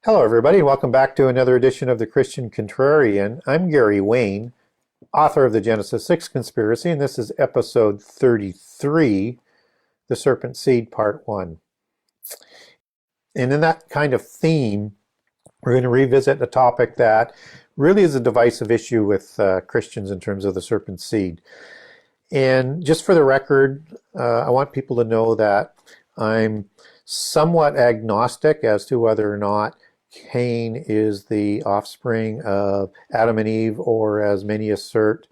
Hello, everybody, and welcome back to another edition of the Christian Contrarian. I'm Gary Wayne, author of the Genesis 6 Conspiracy, and this is episode 33, The Serpent Seed, Part 1. And in that kind of theme, we're going to revisit a topic that really is a divisive issue with Christians in terms of the serpent seed. And just for the record, I want people to know that I'm somewhat agnostic as to whether or not Cain is the offspring of Adam and Eve, or as many assert,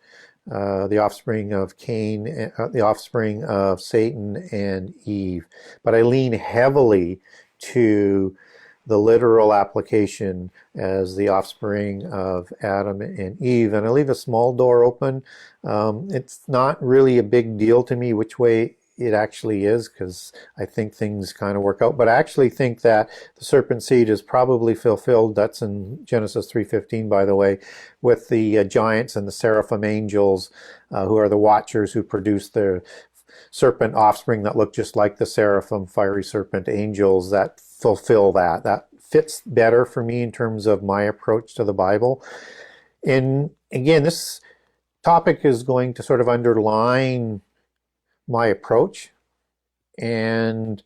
the offspring of Cain, the offspring of Satan and Eve. But I lean heavily to the literal application as the offspring of Adam and Eve. And I leave a small door open. It's not really a big deal to me which way it actually is, because I think things kind of work out. But I actually think that the serpent seed is probably fulfilled. That's in Genesis 3:15, by the way, with the giants and the seraphim angels, who are the watchers who produce the serpent offspring that look just like the seraphim, fiery serpent angels that fulfill that. That fits better for me in terms of my approach to the Bible. And again, this topic is going to sort of underline my approach and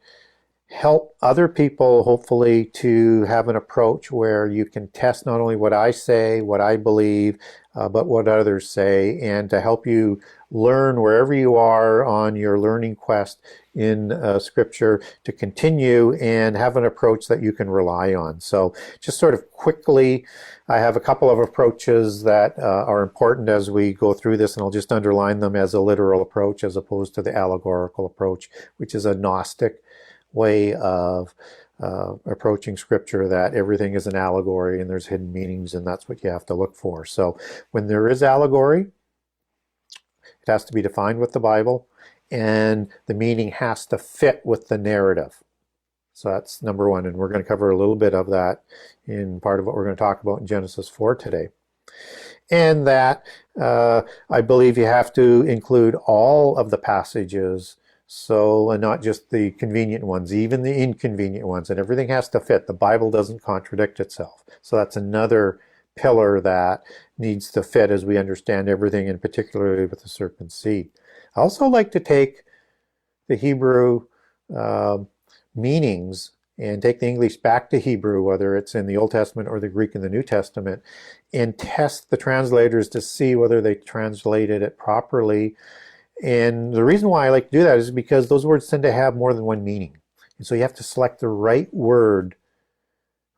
help other people, hopefully, to have an approach where you can test not only what I say, what I believe, but what others say, and to help you learn wherever you are on your learning quest in Scripture, to continue and have an approach that you can rely on. So just sort of quickly, I have a couple of approaches that are important as we go through this, and I'll just underline them as a literal approach as opposed to the allegorical approach, which is a Gnostic way of approaching Scripture, that everything is an allegory and there's hidden meanings, and that's what you have to look for. So when there is allegory, it has to be defined with the Bible, and the meaning has to fit with the narrative. So that's number one, and we're going to cover a little bit of that in part of what we're going to talk about in Genesis 4 today. And that I believe you have to include all of the passages, so, and not just the convenient ones, even the inconvenient ones, and everything has to fit. The Bible doesn't contradict itself. So that's another pillar that needs to fit as we understand everything, and particularly with the serpent seed. I also like to take the Hebrew meanings and take the English back to Hebrew, whether it's in the Old Testament or the Greek in the New Testament, and test the translators to see whether they translated it properly. And the reason why I like to do that is because those words tend to have more than one meaning. And so you have to select the right word,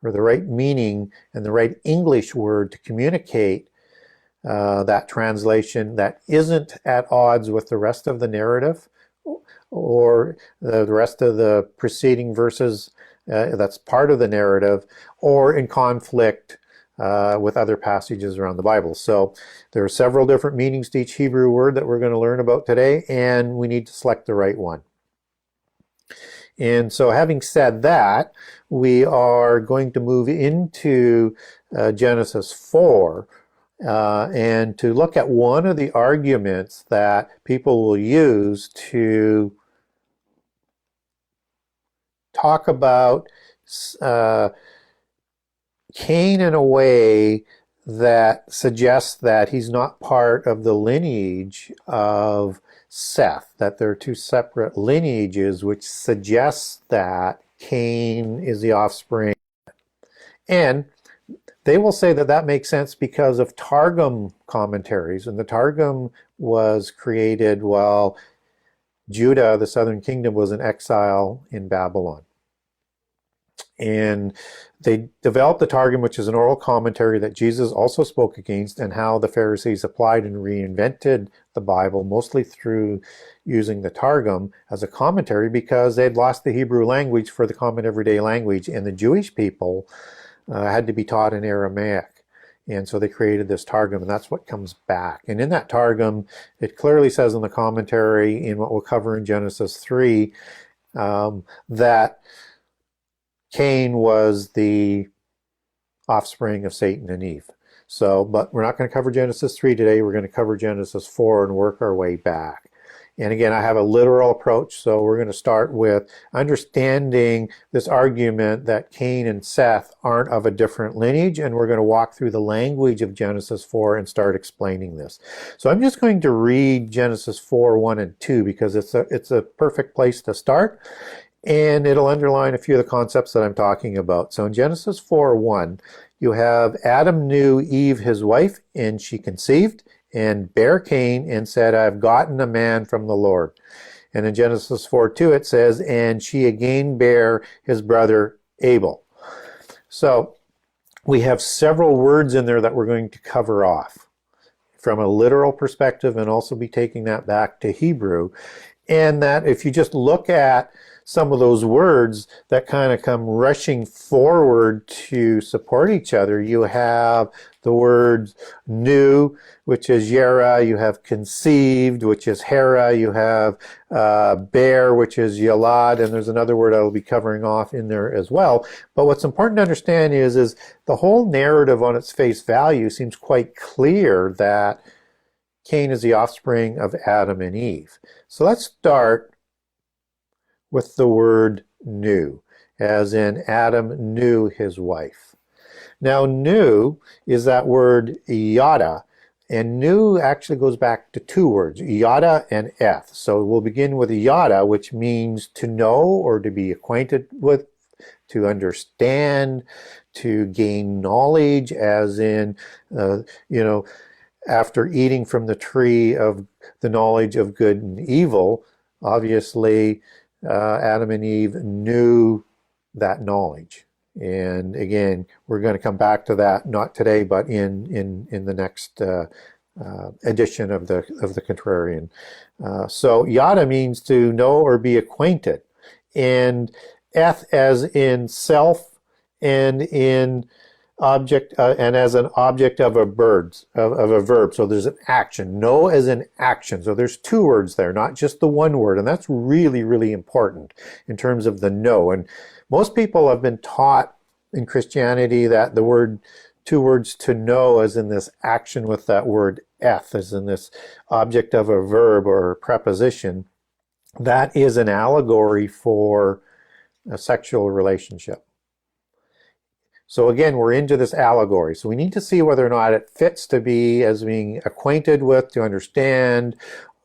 or the right meaning, and the right English word to communicate that translation that isn't at odds with the rest of the narrative, or the rest of the preceding verses that's part of the narrative, or in conflict with other passages around the Bible. So there are several different meanings to each Hebrew word that we're going to learn about today, and we need to select the right one. And so having said that, we are going to move into Genesis 4 and to look at one of the arguments that people will use to talk about Cain in a way that suggests that he's not part of the lineage of Seth, that they're two separate lineages, which suggests that Cain is the offspring. And they will say that that makes sense because of Targum commentaries. And the Targum was created while Judah, the southern kingdom, was in exile in Babylon. And they developed the Targum, which is an oral commentary that Jesus also spoke against, and how the Pharisees applied and reinvented the Bible, mostly through using the Targum as a commentary, because they'd lost the Hebrew language for the common everyday language, and the Jewish people had to be taught in Aramaic. And so they created this Targum, and that's what comes back. And in that Targum, it clearly says in the commentary, in what we'll cover in Genesis 3, that Cain was the offspring of Satan and Eve. So, but we're not going to cover Genesis 3 today. We're going to cover Genesis 4 and work our way back. And again, I have a literal approach, so we're going to start with understanding this argument that Cain and Seth aren't of a different lineage, and we're going to walk through the language of Genesis 4 and start explaining this. So I'm just going to read Genesis 4, 1 and 2 because it's a perfect place to start, and it'll underline a few of the concepts that I'm talking about. So in Genesis 4, 1, you have Adam knew Eve his wife, and she conceived, and bare Cain and said, I've gotten a man from the Lord. And in Genesis 4:2 it says, and she again bare his brother Abel. So we have several words in there that we're going to cover off from a literal perspective and also be taking that back to Hebrew. And that if you just look at some of those words that kind of come rushing forward to support each other, you have the words knew, which is yera, you have conceived, which is hera, you have bear, which is yalad, and there's another word I'll be covering off in there as well. But what's important to understand is the whole narrative on its face value seems quite clear that Cain is the offspring of Adam and Eve. So let's start with the word knew, as in Adam knew his wife. Now, knew is that word yada, and knew actually goes back to two words, yada and eth. So we'll begin with yada, which means to know or to be acquainted with, to understand, to gain knowledge, as in, after eating from the tree of the knowledge of good and evil, obviously, Adam and Eve knew that knowledge. And again, we're going to come back to that, not today, but in the next edition of the Contrarian. So yada means to know or be acquainted, and eth as in self and in object and as an object of a verb. So there's an action. Know as an action. So there's two words there, not just the one word, and that's really, really important in terms of the know. And most people have been taught in Christianity that the word, two words to know, as in this action with that word eth, as in this object of a verb or a preposition, that is an allegory for a sexual relationship. So again, we're into this allegory. So we need to see whether or not it fits to be as being acquainted with, to understand,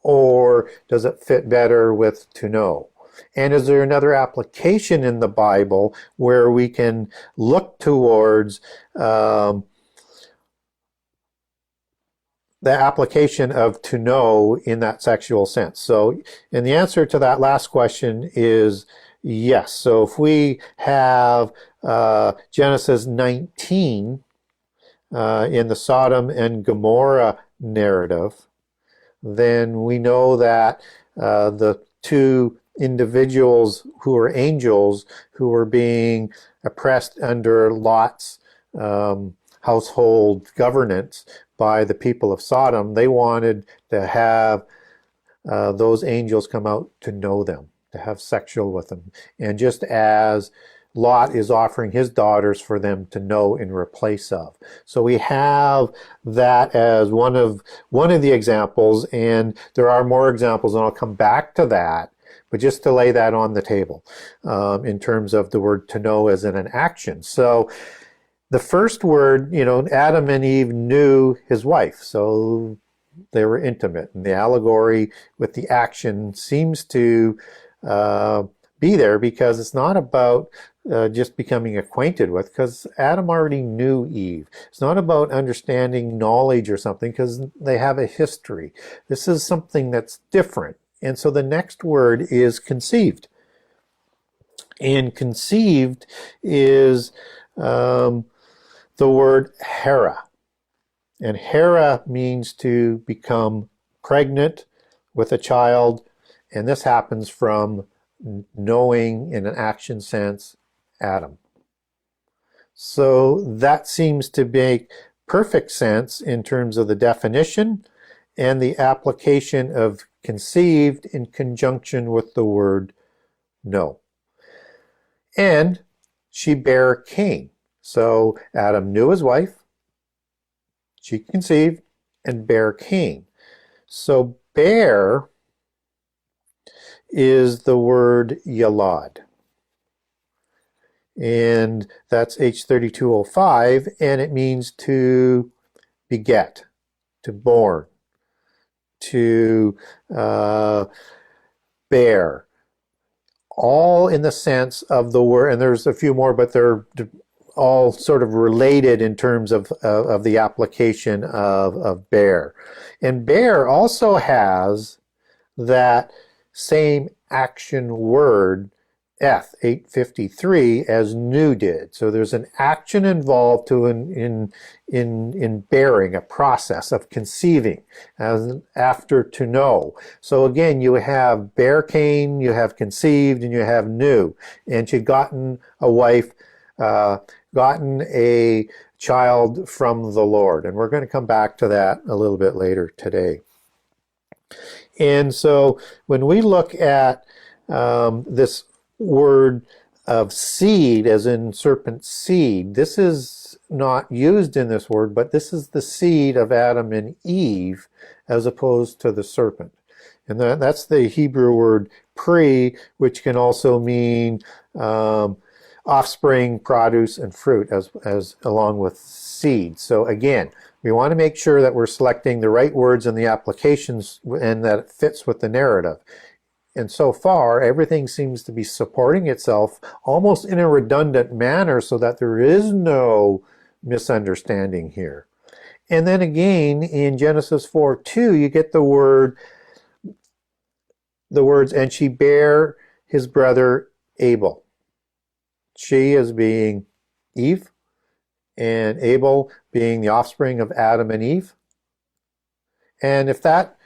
or does it fit better with to know? And is there another application in the Bible where we can look towards the application of to know in that sexual sense? So, and the answer to that last question is yes. So if we have Genesis 19 in the Sodom and Gomorrah narrative, then we know that the two individuals who were angels who were being oppressed under Lot's household governance by the people of Sodom, they wanted to have those angels come out to know them, to have sexual with them. And just as Lot is offering his daughters for them to know in replace of. So we have that as one of the examples, and there are more examples, and I'll come back to that, but just to lay that on the table in terms of the word to know as in an action. So the first word, Adam and Eve knew his wife, so they were intimate, and the allegory with the action seems to be there because it's not about just becoming acquainted with, because Adam already knew Eve. It's not about understanding knowledge or something, because they have a history. This is something that's different. And so the next word is conceived. And conceived is the word hera. And hera means to become pregnant with a child, and this happens from knowing in an action sense Adam. So that seems to make perfect sense in terms of the definition and the application of conceived in conjunction with the word know. And she bare Cain. So Adam knew his wife, she conceived, and bare Cain. So bear is the word yalad. And that's H3205, and it means to beget, to born, to bear, all in the sense of the word, and there's a few more, but they're all sort of related in terms of the application of bear. And bear also has that same action word, 853, as new did. So there's an action involved in bearing, a process of conceiving, as after to know. So again, you have bear Cain, you have conceived, and you have new. And she'd gotten a wife, gotten a child from the Lord. And we're going to come back to that a little bit later today. And so when we look at this word of seed, as in serpent seed, this is not used in this word, but this is the seed of Adam and Eve as opposed to the serpent. And that's the Hebrew word pri, which can also mean offspring, produce, and fruit as along with seed. So again, we want to make sure that we're selecting the right words in the applications and that it fits with the narrative. And so far, everything seems to be supporting itself almost in a redundant manner so that there is no misunderstanding here. And then again, in Genesis 4:2, you get the words, and she bare his brother Abel. She as being Eve, and Abel being the offspring of Adam and Eve. And if that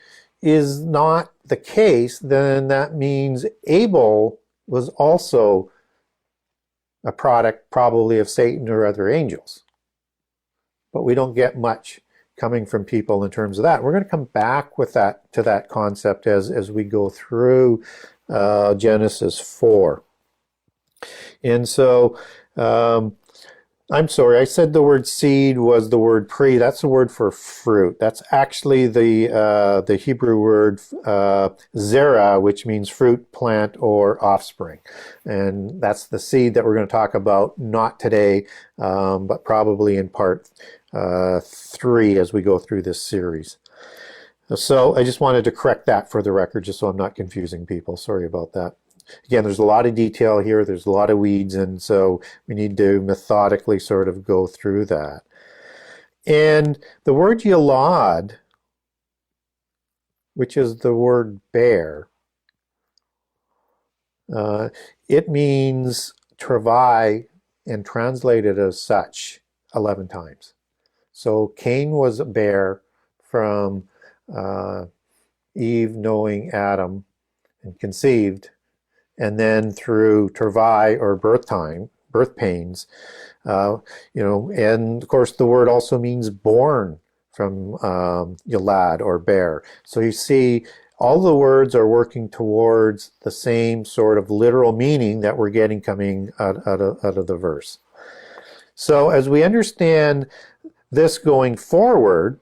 is not the case, then that means Abel was also a product probably of Satan or other angels. But we don't get much coming from people in terms of that. We're going to come back with that to that concept as we go through Genesis 4. And so I'm sorry, I said the word seed was the word pri. That's the word for fruit. That's actually the Hebrew word zera, which means fruit, plant, or offspring. And that's the seed that we're going to talk about, not today, but probably in part 3 as we go through this series. So I just wanted to correct that for the record, just so I'm not confusing people. Sorry about that. Again, there's a lot of detail here, there's a lot of weeds, and so we need to methodically sort of go through that. And the word yalad, which is the word bear, it means travail and translated as such 11 times. So Cain was a bear from Eve knowing Adam and conceived, and then through travail or birth pains, and of course the word also means born from yalad or bear. So you see, all the words are working towards the same sort of literal meaning that we're getting coming out of the verse. So as we understand this going forward,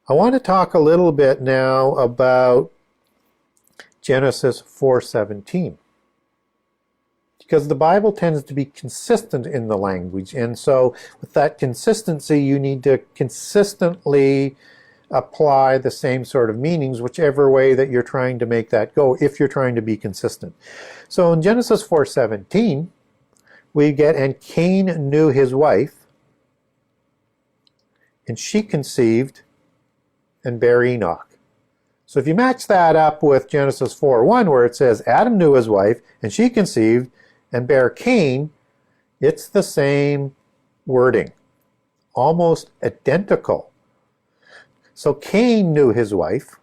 I want to talk a little bit now about Genesis 4:17, because the Bible tends to be consistent in the language, and so with that consistency you need to consistently apply the same sort of meanings whichever way that you're trying to make that go, if you're trying to be consistent. So in Genesis 4:17 we get, and Cain knew his wife, and she conceived and bare Enoch. So if you match that up with Genesis 4:1, where it says Adam knew his wife and she conceived and bare Cain, it's the same wording, almost identical. So Cain knew his wife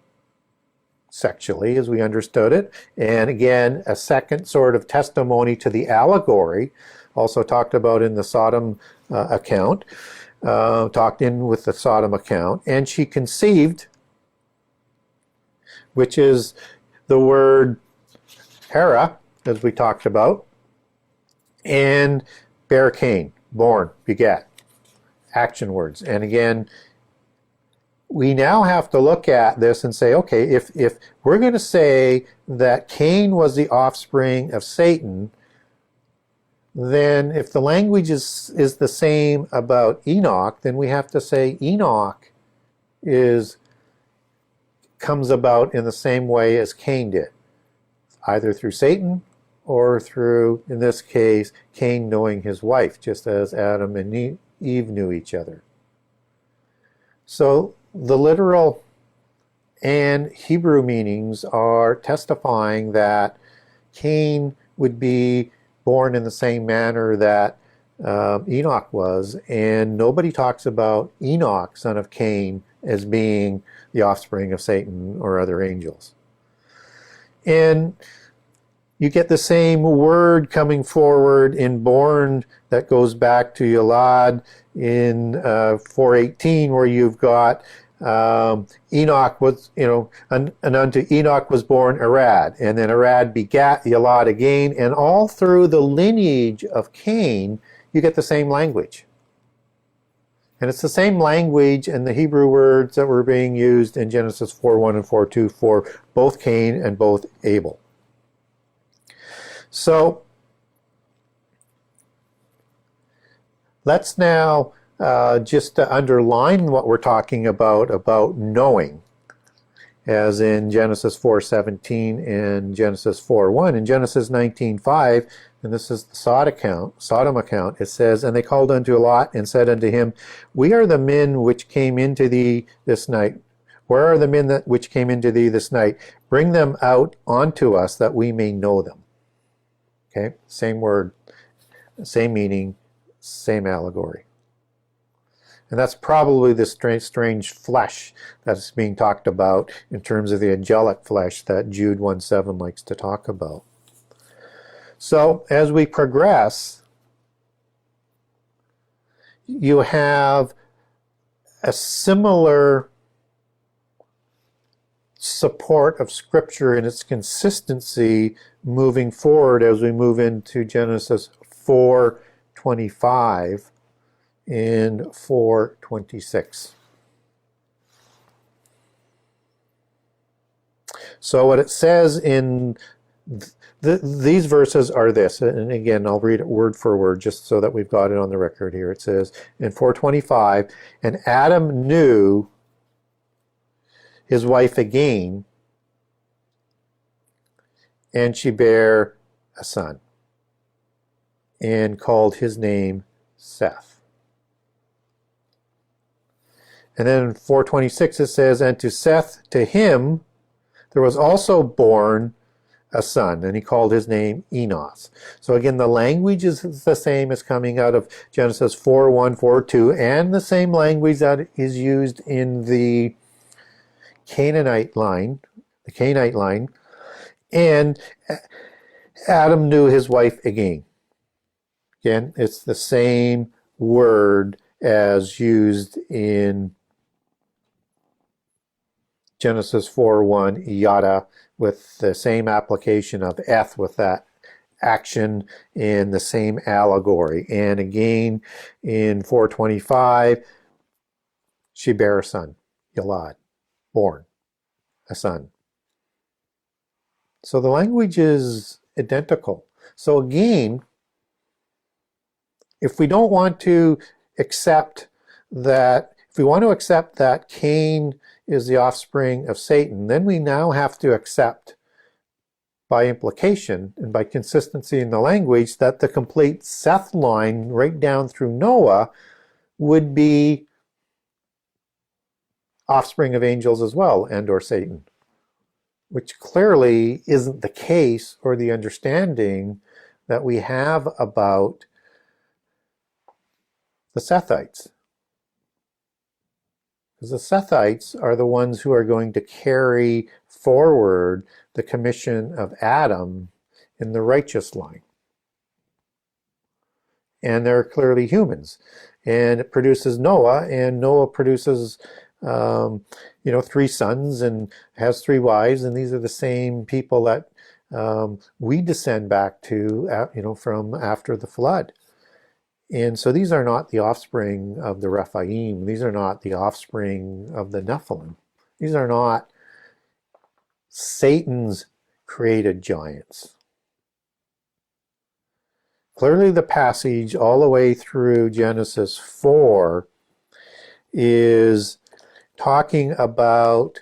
sexually, as we understood it, and again a second sort of testimony to the allegory, also talked about in the Sodom account, talked in with the Sodom account, and she conceived, which is the word hera, as we talked about, and bare Cain, born, begat, action words. And again, we now have to look at this and say, okay, if we're going to say that Cain was the offspring of Satan, then if the language is the same about Enoch, then we have to say Enoch comes about in the same way as Cain did, either through Satan or through, in this case, Cain knowing his wife, just as Adam and Eve knew each other. So the literal and Hebrew meanings are testifying that Cain would be born in the same manner that Enoch was, and nobody talks about Enoch, son of Cain, as being the offspring of Satan or other angels. And you get the same word coming forward in born that goes back to Yalad in 4:18, where you've got Enoch was, and unto Enoch was born Arad, and then Arad begat Yalad again, and all through the lineage of Cain, you get the same language. And it's the same language and the Hebrew words that were being used in Genesis 4:1 and 4:2 for both Cain and both Abel. So let's now just underline what we're talking about knowing, as in Genesis 4:17 and Genesis 4:1. In Genesis 19:5, and this is the Sodom account, it says, and they called unto Lot and said unto him, we are the men which came into thee this night. Where are the men which came into thee this night? Bring them out unto us that we may know them. Okay, same word, same meaning, same allegory. And that's probably the strange flesh that's being talked about in terms of the angelic flesh that Jude 1:7 likes to talk about. So as we progress, you have a similar support of Scripture and its consistency moving forward as we move into Genesis 4:25 and 4:26. So what it says in these verses are this, and again, I'll read it word for word just so that we've got it on the record here. It says in 4:25, and Adam knew his wife again, and she bare a son, and called his name Seth. And then in 4:26 it says, and to Seth, to him, there was also born a son, and he called his name Enos. So again, the language is the same as coming out of Genesis 4:1, 4:2, and the same language that is used in the Canaanite line, and Adam knew his wife again. Again, it's the same word as used in Genesis 4:1, yada, with the same application of eth with that action in the same allegory. And again, in 4:25, she bare a son, Yalad, born a son. So the language is identical. So again, if we don't want to accept that, if we want to accept that Cain is the offspring of Satan, then we now have to accept by implication and by consistency in the language that the complete Seth line right down through Noah would be offspring of angels as well, and or Satan, which clearly isn't the case or the understanding that we have about the Sethites. Because the Sethites are the ones who are going to carry forward the commission of Adam in the righteous line. And they're clearly humans. And it produces Noah, and Noah produces, 3 sons and has 3 wives, and these are the same people that we descend back to, from after the flood. And so these are not the offspring of the Rephaim. These are not the offspring of the Nephilim. These are not Satan's created giants. Clearly the passage all the way through Genesis 4 is talking about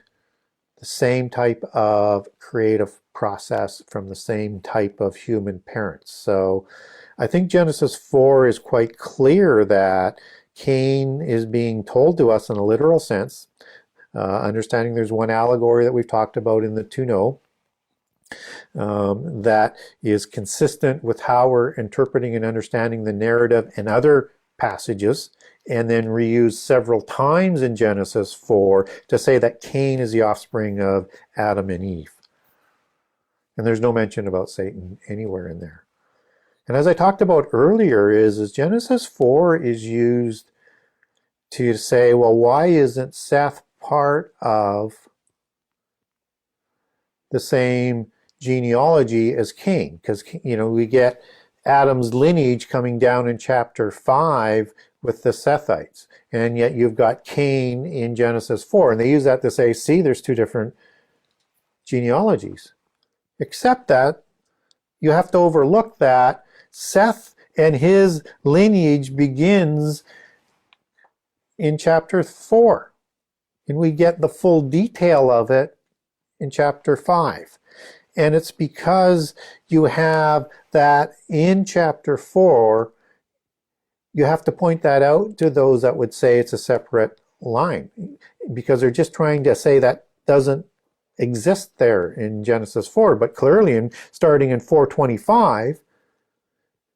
the same type of creative process from the same type of human parents. So I think Genesis 4 is quite clear that Cain is being told to us in a literal sense, understanding there's one allegory that we've talked about in the Tuno, that is consistent with how we're interpreting and understanding the narrative in other passages, and then reused several times in Genesis 4 to say that Cain is the offspring of Adam and Eve. And there's no mention about Satan anywhere in there. And as I talked about earlier, is Genesis 4 is used to say, well, why isn't Seth part of the same genealogy as Cain? Because, we get Adam's lineage coming down in chapter 5 with the Sethites. And yet you've got Cain in Genesis 4. And they use that to say, see, there's two different genealogies. Except that you have to overlook that Seth and his lineage begins in chapter 4. And we get the full detail of it in chapter 5. And it's because you have that in chapter 4, you have to point that out to those that would say it's a separate line, because they're just trying to say that doesn't exist there in Genesis 4. But clearly, starting in 425,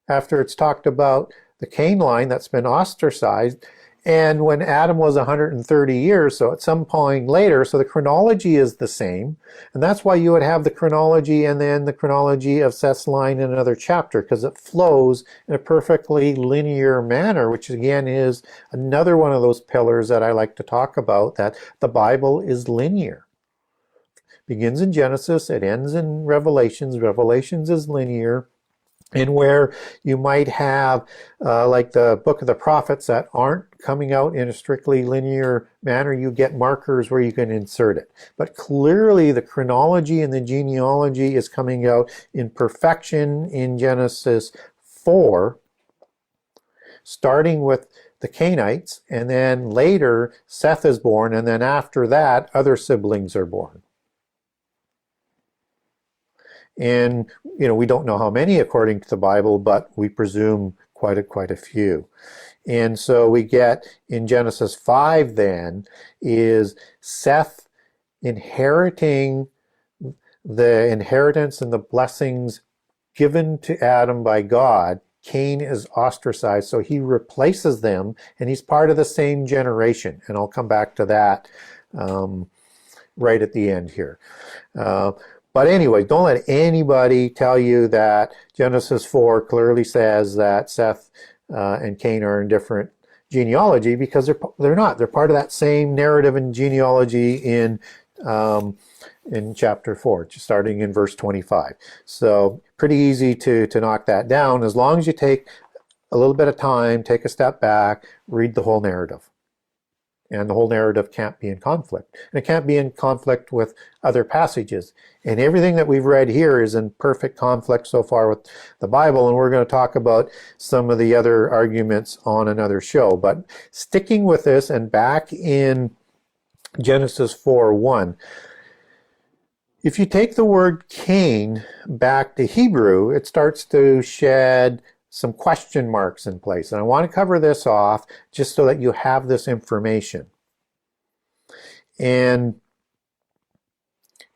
after it's talked about the Cain line that's been ostracized, and when Adam was 130 years, so at some point later, so the chronology is the same. And that's why you would have the chronology and then the chronology of Seth's line in another chapter, because it flows in a perfectly linear manner, which again is another one of those pillars that I like to talk about, that the Bible is linear. It begins in Genesis, it ends in Revelations. Revelations is linear. And where you might have, like the book of the prophets that aren't coming out in a strictly linear manner, you get markers where you can insert it. But clearly the chronology and the genealogy is coming out in perfection in Genesis 4, starting with the Cainites, and then later Seth is born, and then after that other siblings are born. And, we don't know how many according to the Bible, but we presume quite a few. And so we get in Genesis 5 then is Seth inheriting the inheritance and the blessings given to Adam by God. Cain is ostracized, so he replaces them, and he's part of the same generation. And I'll come back to that right at the end here. But anyway, don't let anybody tell you that Genesis 4 clearly says that Seth and Cain are in different genealogy, because they're not. They're part of that same narrative and genealogy in chapter 4, starting in verse 25. So pretty easy to knock that down, as long as you take a little bit of time, take a step back, read the whole narrative. And the whole narrative can't be in conflict. And it can't be in conflict with other passages. And everything that we've read here is in perfect conflict so far with the Bible. And we're going to talk about some of the other arguments on another show. But sticking with this and back in Genesis 4:1, if you take the word Cain back to Hebrew, it starts to shed some question marks in place. And I want to cover this off just so that you have this information. And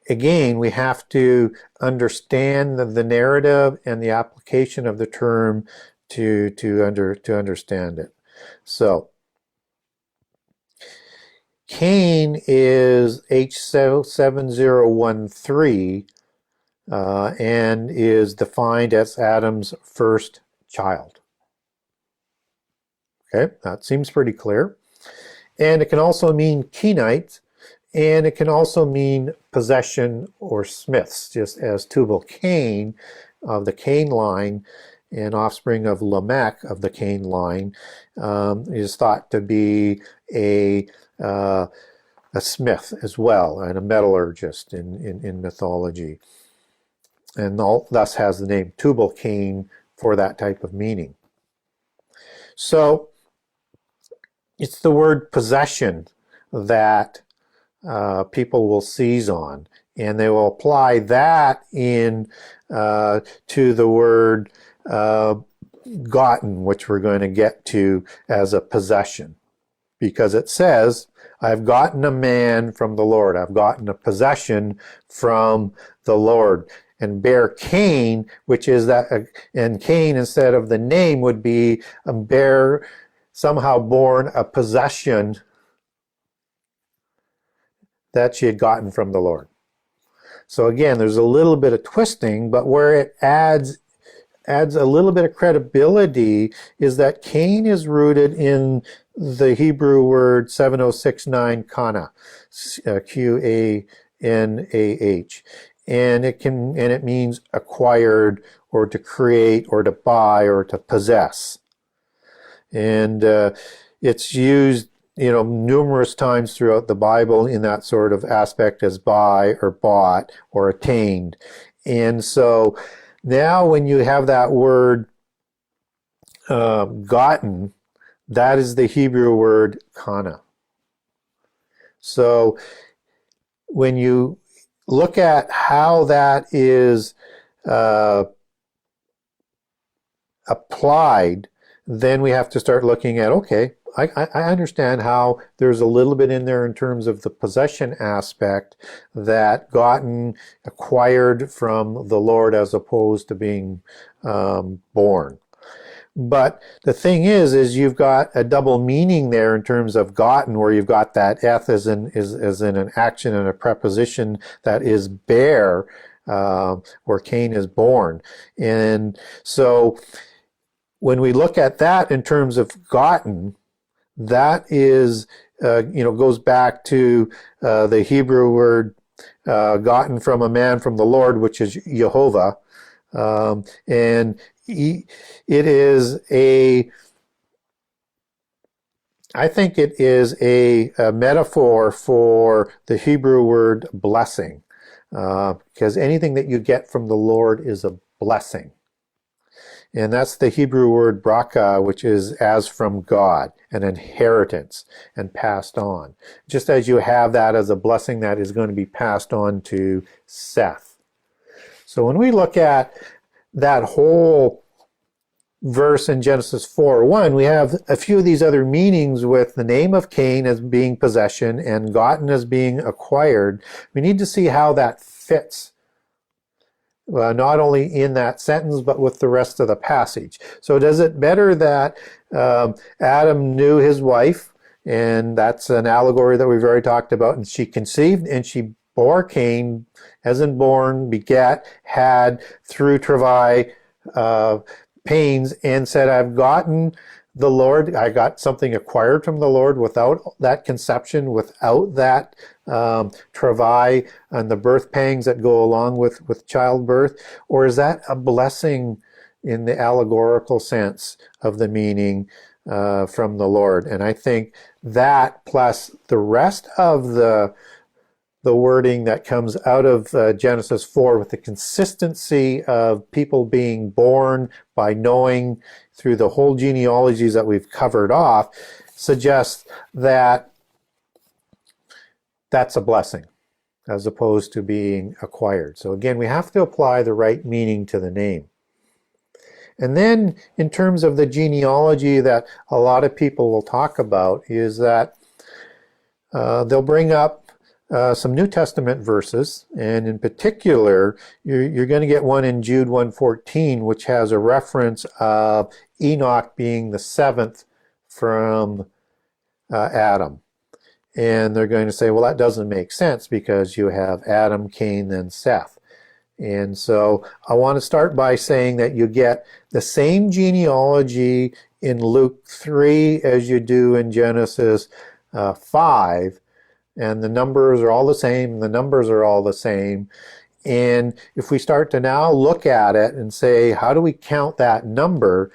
again, we have to understand the narrative and the application of the term to understand it. So Cain is H7013 and is defined as Adam's first child. Okay, that seems pretty clear. And it can also mean Kenite, and it can also mean possession or smiths, just as Tubal-Cain of the Cain line an offspring of Lamech of the Cain line, is thought to be a smith as well, and a metallurgist in mythology, and thus has the name Tubal-Cain for that type of meaning. So it's the word possession that people will seize on, and they will apply that in to the word gotten, which we're going to get to as a possession, because it says, I've gotten a man from the Lord. I've gotten a possession from the Lord. And bear Cain, which is that, and Cain instead of the name would be bear, somehow born a possession that she had gotten from the Lord. So again, there's a little bit of twisting, but where it adds a little bit of credibility is that Cain is rooted in the Hebrew word 7069 kana, Qanah, and it means acquired, or to create, or to buy, or to possess. And it's used, numerous times throughout the Bible in that sort of aspect as buy, or bought, or attained. And so now when you have that word gotten, that is the Hebrew word kana. So when you look at how that is applied, then we have to start looking at, okay, I understand how there's a little bit in there in terms of the possession aspect, that gotten, acquired from the Lord as opposed to being born. But the thing is you've got a double meaning there in terms of gotten, where you've got that eth as in an action and a preposition that is bear, where Cain is born. And so when we look at that in terms of gotten, that is, goes back to the Hebrew word gotten from a man from the Lord, which is Jehovah. And it is I think it is a metaphor for the Hebrew word blessing, because anything that you get from the Lord is a blessing. And that's the Hebrew word braka, which is as from God, an inheritance and passed on. Just as you have that as a blessing that is going to be passed on to Seth. So when we look at that whole verse in Genesis 4:1, we have a few of these other meanings with the name of Cain as being possession and gotten as being acquired. We need to see how that fits, not only in that sentence, but with the rest of the passage. So does it better that Adam knew his wife, and that's an allegory that we've already talked about, and she conceived and she bore Cain, as in born, begat, had, through travail, pains, and said, I've gotten the Lord, I got something acquired from the Lord without that conception, without that travail and the birth pangs that go along with childbirth? Or is that a blessing in the allegorical sense of the meaning from the Lord? And I think that, plus the rest of the wording that comes out of Genesis 4, with the consistency of people being born by knowing through the whole genealogies that we've covered off, suggests that that's a blessing as opposed to being acquired. So again, we have to apply the right meaning to the name. And then in terms of the genealogy that a lot of people will talk about, is that they'll bring up some New Testament verses, and in particular, you're going to get one in Jude 1:14, which has a reference of Enoch being the seventh from Adam. And they're going to say, well, that doesn't make sense because you have Adam, Cain, then Seth. And so I want to start by saying that you get the same genealogy in Luke 3 as you do in Genesis 5. And the numbers are all the same, the numbers are all the same. And if we start to now look at it and say, how do we count that number?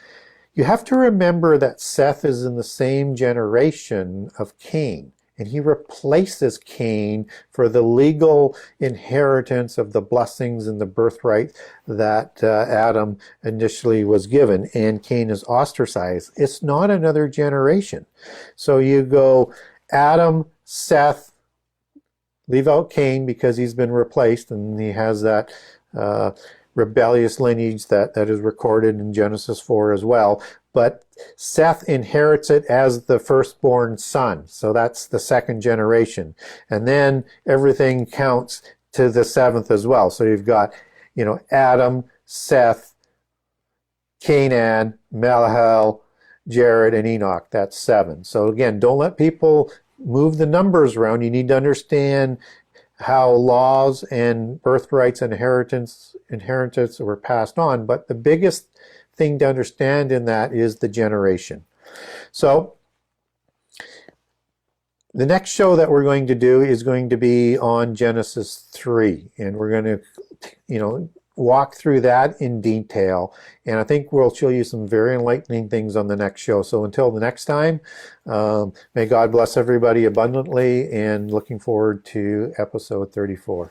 You have to remember that Seth is in the same generation of Cain, and he replaces Cain for the legal inheritance of the blessings and the birthright that Adam initially was given, and Cain is ostracized. It's not another generation. So you go Adam, Seth, leave out Cain because he's been replaced, and he has that rebellious lineage that is recorded in Genesis 4 as well. But Seth inherits it as the firstborn son. So that's the second generation. And then everything counts to the seventh as well. So you've got, Adam, Seth, Canaan, Malahel, Jared, and Enoch. That's 7. So again, don't let people move the numbers around. You need to understand how laws and birthrights and inheritance were passed on. But the biggest thing to understand in that is the generation. So the next show that we're going to do is going to be on Genesis 3, and we're going to, walk through that in detail. And I think we'll show you some very enlightening things on the next show. So until the next time, may God bless everybody abundantly, and looking forward to episode 34.